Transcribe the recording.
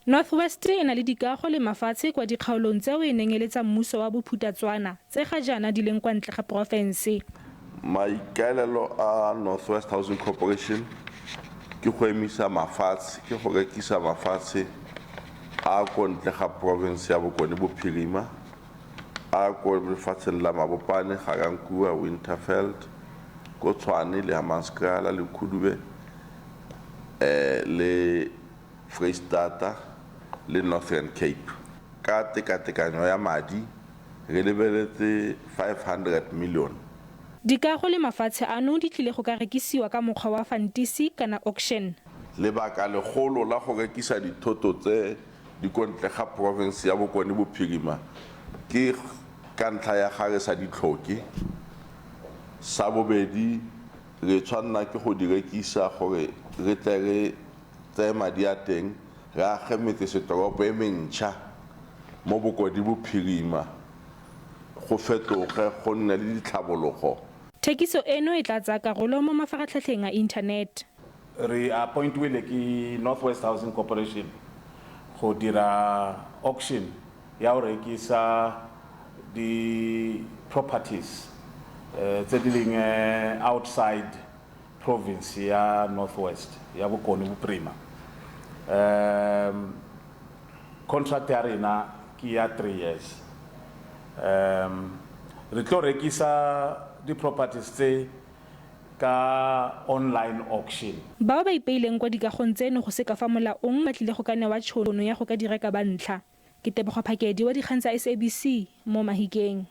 Northwest e na le dikago le mafatshe kwa dikgaolong tseo e nengeletsa mmuso wa Bophuthatswana tse ga jaana di leng kwa ntle ga porofense. Maikaelelo a Northwest Housing Corporation ke go emisa mafatshe, ke go rekisa mafatshe a ko ntle ga province ya Bokone Bophirima, a ko lefatsheng la Mabopane, Ga-Rankuwa, Winterveld, ko Tshwane le Hammanskraal le Khudube, le Freistata le Northern Cape. Ka tekatekanyo ya madi re lebeletse 500 million. Dikago le mafatshe ano di tlile go ka rekisiwa ka mokgwa wa fantisi kana auction. Lebaka legolo la go rekisa dithoto tse di kontle ga province ya Bokone Bophirima ke ka ntlha ya gare sa ditlhoke. Sa bobedi re tshwanna ke go di rekisa gore re tle re tse madi a teng re age metsesetoropo e mentšha mo Bokone Bophirima go fetoge go nne le ditlhabologo. Thekiso eno e tla tsaya karolo mo mafaratlhatlheng a internet. Re appointwile ke Northwest Housing Corporation go dira auction ya go rekisa di properties tse di leng outside province ya Northwest ya Bokone Bophirima. Contract ya rena ke ya 3 years. Re tlo rekisa di properties tse ka online auction. Bao ba ipeileng kwa dikagong tseno go se ka fa molaong ba tlile go ka newa tšhono ya go ka direka ba ntlha. Ke Tebogo Phakedi wa dikgang tsa SABC mo Mahikeng.